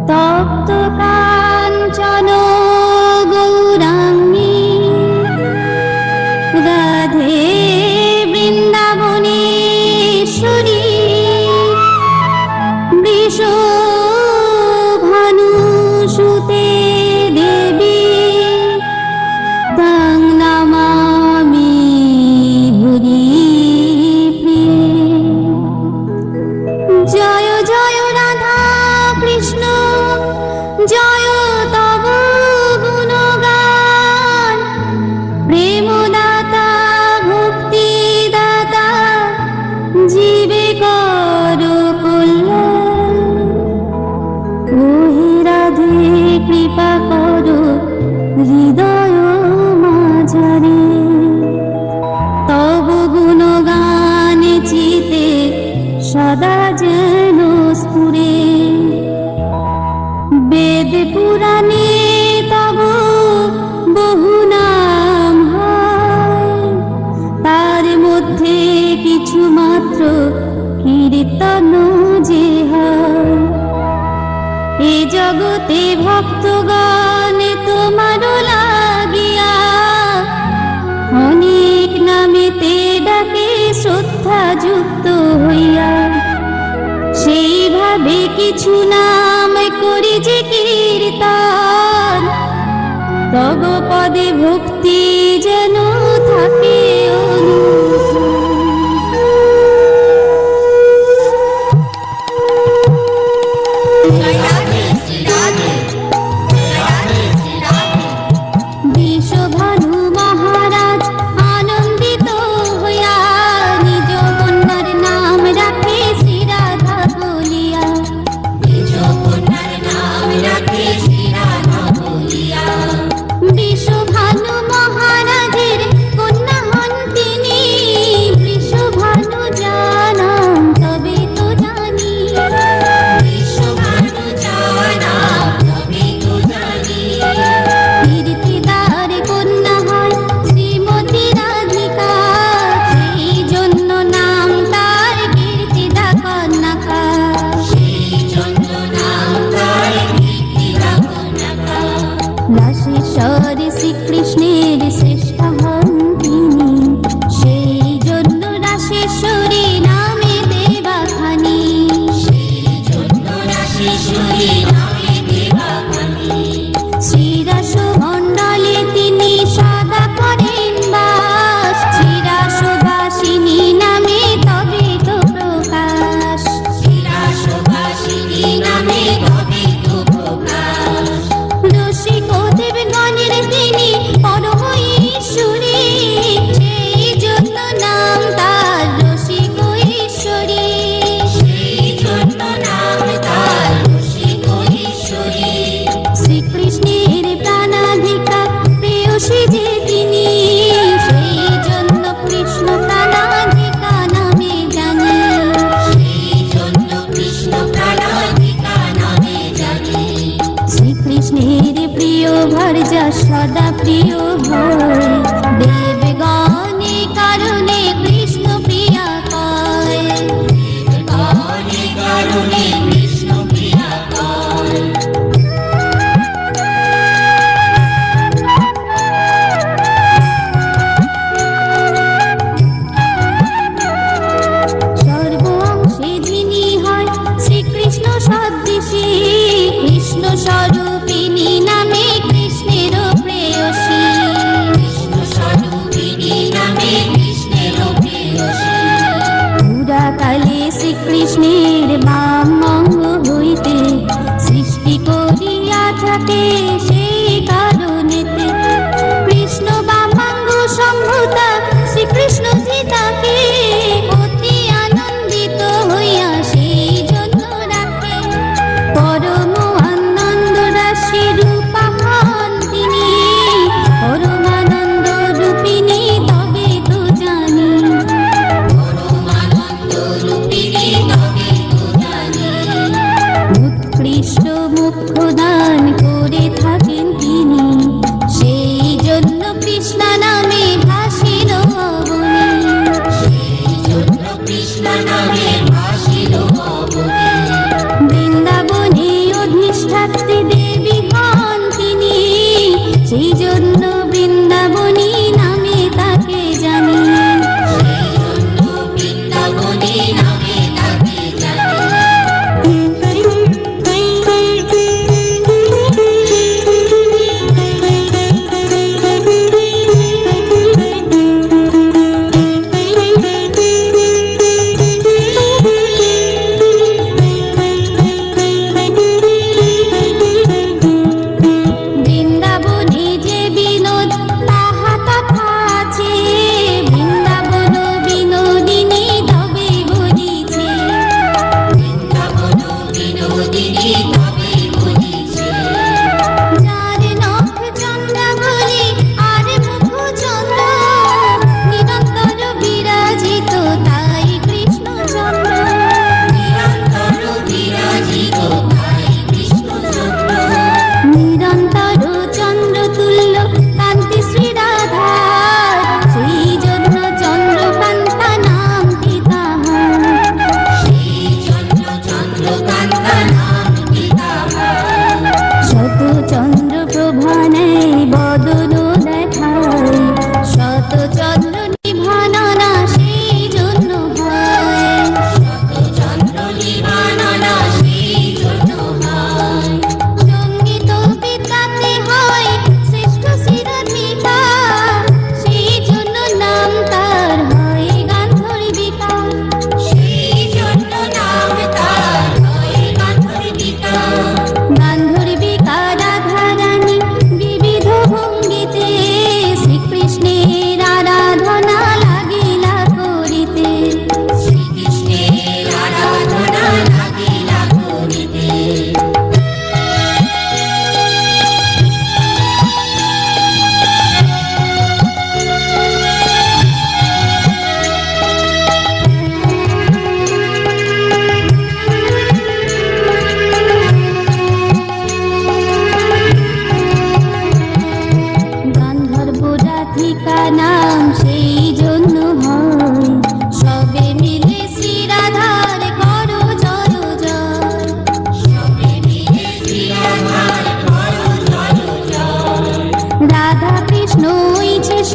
তপ্ত কাঞ্চন গৌরাঙ্গী রাধে বৃন্দাবনেশ্বরী বৃষভানুসুতে দেবী তং নমামি হরি প্রিয়ে। জয় জয় রাধা কৃষ্ণ জয় তব গুণগান, প্রেমদাতা ভক্তিদাতা জীবে কর কল্যাণ। ওহে রাধে কৃপা করো হৃদয় মাঝারে, তব গুণগান চিতে সদা যেন স্ফুরে। বেদ পুরাণে তব বহু নাম হয়, তার মধ্যে কিছু মাত্র কীর্তন যে হয়। এ জগতে ভক্তগণ তোমার লাগিয়া অনেক নামেতে ডাকে শ্রদ্ধা যুক্ত হইয়া। সেইভাবে কিছু নাম করি যে কীর্তন, তব পদে ভক্তি যেন থাকে বিশ্বভানু মহারাজ আনন্দিত হইয়া নিজ কন্যার নাম রাখে শ্রী রাধা বলিয়া। নিজ কন্যার নাম রাখে শ্রী রাধা বলিয়া। বিশ্বভানু মহারাজের কন্যা হন তিনি, বিশ্বভানু জানাম তবে তো জানি। বিশ্বভানু জানাম তবে তো জানি। কীর্তিদার কন্যা হয় শ্রীমতী রাধিকা, সেই জন্য নাম তার কীর্তিদা কন্যকা। সেই জন্য নাম তার কীর্তিদা কন্যকা। রাসেশ্বর শ্রীকৃষ্ণের শ্রেষ্ঠ হন তিনি, সেই জন্য রাসেশ্বরী নামে দেবাখানি। সেই জন্য রাসেশ্বরী নামে দেবাখানি। শ্রীরাস মণ্ডলে তিনি সদা করেন বাস, শ্রীরাসবাসিনী নামে তবে তো প্রকাশ। শ্রীরাসবাসিনী নামে তবে তো প্রকাশ। রসিক দেবগণের তিনি পরম ঈশ্বরী, সেই জন্য নাম তার রসিক ঈশ্বরী। সেই জন্য নাম তার রসিক ঈশ্বরী। শ্রীকৃষ্ণের প্রাণাধিকা প্রেয়সী যে তিনি, সেই জন্য কৃষ্ণ প্রাণাধিকা নামে জানে। সেই জন্য কৃষ্ণ প্রাণাধিকা নামে জানে। শ্রীকৃষ্ণের প্রিয় ভর্যা সদা প্রিয় হয়, দেবগণে কারণে কৃষ্ণ প্রিয়া কয়। দেবগণে কারণে কৃষ্ণ প্রিয়া কয়। সর্ব অংশে যিনি হয় শ্রীকৃষ্ণ সদৃশী, কৃষ্ণ স্বরূপিণী নামে কৃষ্ণের প্রেয়সী। কৃষ্ণ স্বরূপিণী নামে কৃষ্ণের প্রেয়সী। পুরাকালে শ্রীকৃষ্ণের বাম অঙ্গ হইতে সৃষ্টি করিয়া থাকে, সেই কারণেতে কৃষ্ণ বামাঙ্গ সম্ভূতা শ্রীকৃষ্ণ ধৃতাকে অতি আনন্দিত হইয়া সেই জন্য রাখে। পরম আনন্দ রাশি রূপা হন তিনি, পরমানন্দ রূপিণী তবে তো জানি। পরমানন্দ রূপিণী তবে তো জানি। উৎকৃষ্ট মুখ্য দান করে থাকেন তিনি, সেই জন্য কৃষ্ণ নামে ভাসিল অবনী। সেই জন্য কৃষ্ণ নামে ভাসিল অবনী। বৃন্দাবনে অধিষ্ঠা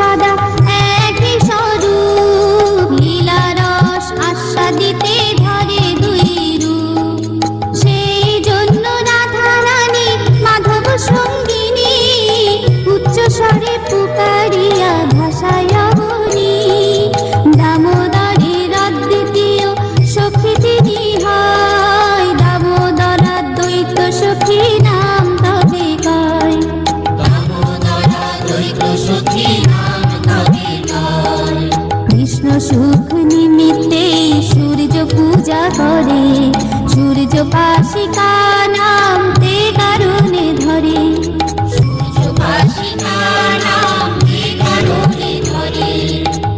সাদা একই স্বরূপ, লীলা রস আস্বাদিতে ধরে দুই রূপ। সেই জন্য রাধা রানী মাধব সঙ্গিনী, উচ্চ স্বরে পুকারিয়া ভাষায় বলি। দামোদরের অদ্বিতীয় সখী তিনি হয়, দামোদরা দ্বৈত সখী নাম তবে কয়। কৃষ্ণ সুখ নিমিত্তে সূর্য পূজা করে, সূর্য পাশিকা নাম তে কারণে ধরে।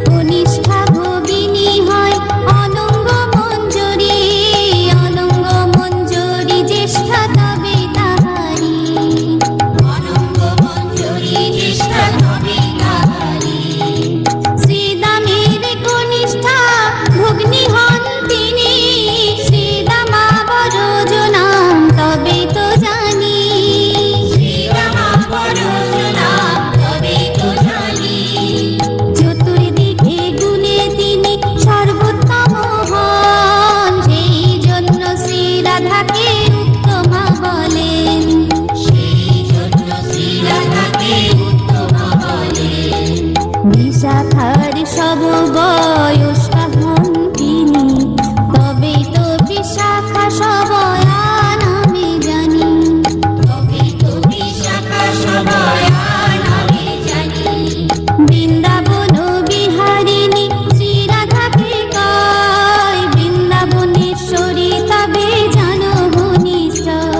কনিষ্ঠা ভগিনী হয় অনঙ্গ মঞ্জরি, অনঙ্গ মঞ্জরি জ্যেষ্ঠা তবে তাহারি। শ্রীদামের কনিষ্ঠা ভগ্নী হন তিনি, শ্রীদামা বরজ নাম তবে তো জানি। চতুর্দিকে গুণে তিনি সর্বোত্তম হন, সেই জন্য শ্রী রাধাকে উত্তমা বলেন। বিশাখার সব বয়স্কা হন তিনি, তবেই তো বিশাখা সবয়া নামে জানি। বৃন্দাবন বিহারিণী শ্রী রাধাকে কয়, বৃন্দাবনেশ্বরী তবে জানো নিশ্চয়।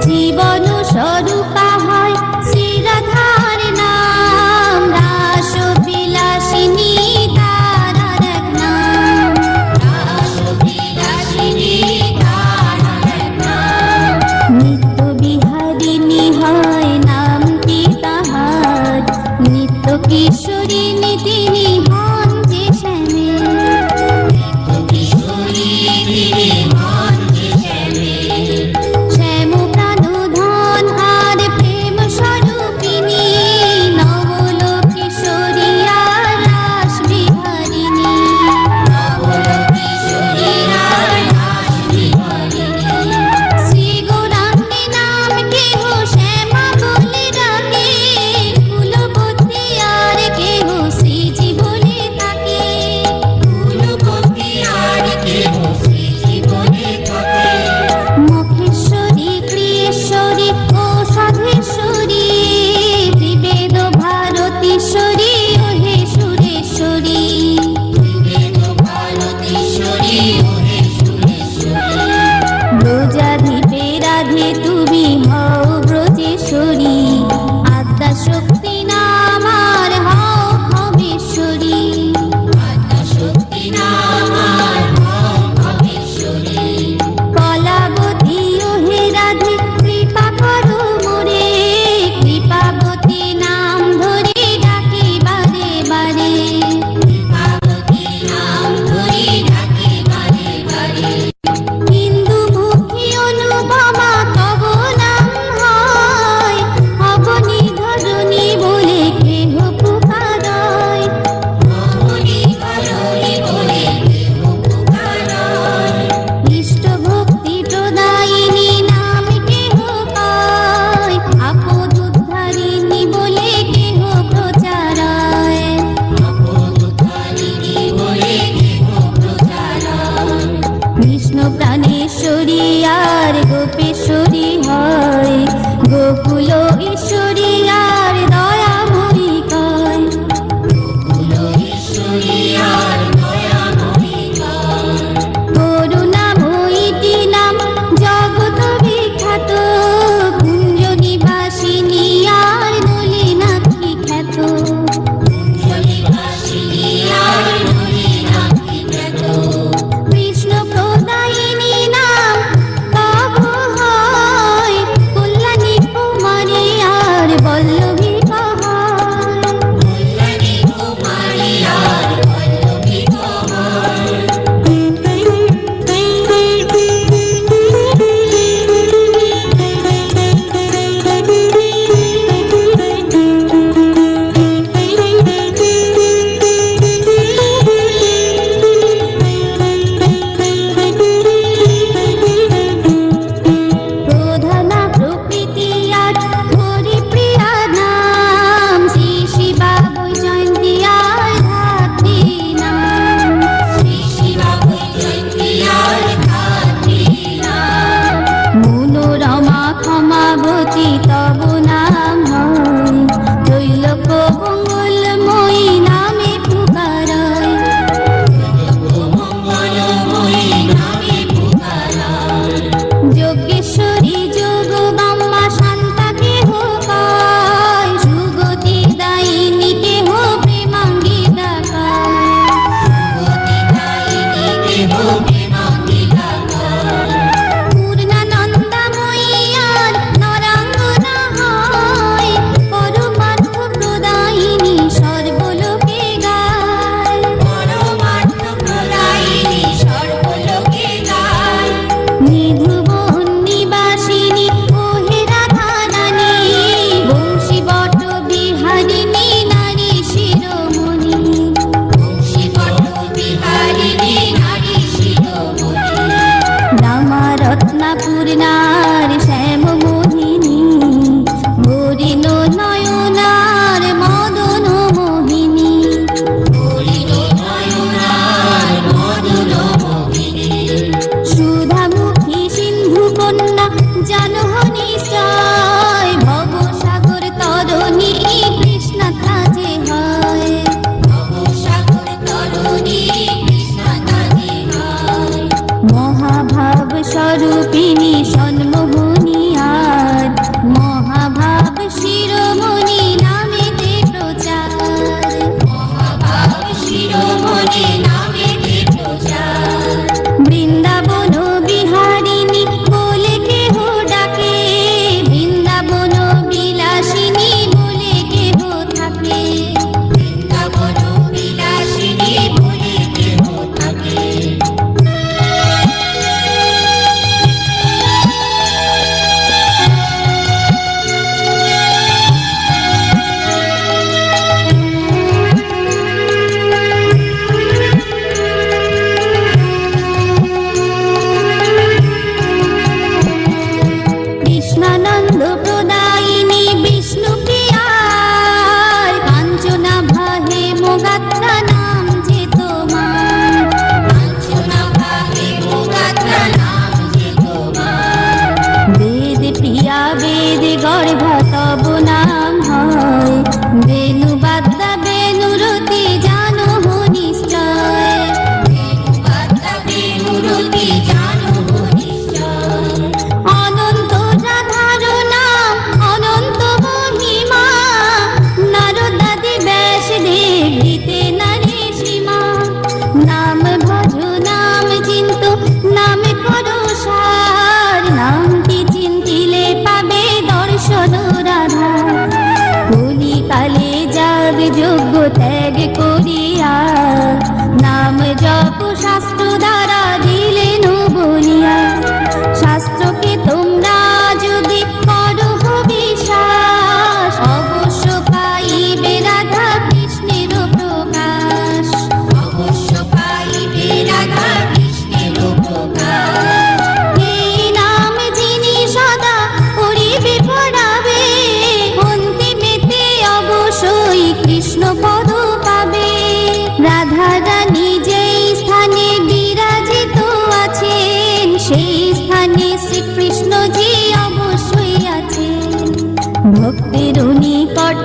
জীবন স্বরূপা হয় শ্রী রাধার নাম, রাস বিলাসিনী তার এক নাম। নিত্য বিহারিণী হয় নামটি তাহার, নিত্য কিশোরিণী তিনি হন যে শ্যাম প্রাণধন আর প্রেম স্বরূপিণী, নবলোকেশ্বরী আর রাস বিহারিণী। শ্রী গৌরাঙ্গী নাম কেহ শ্যামা বলে ডাকে, কুলবতী আর কেহ শ্রীজি বলে থাকে।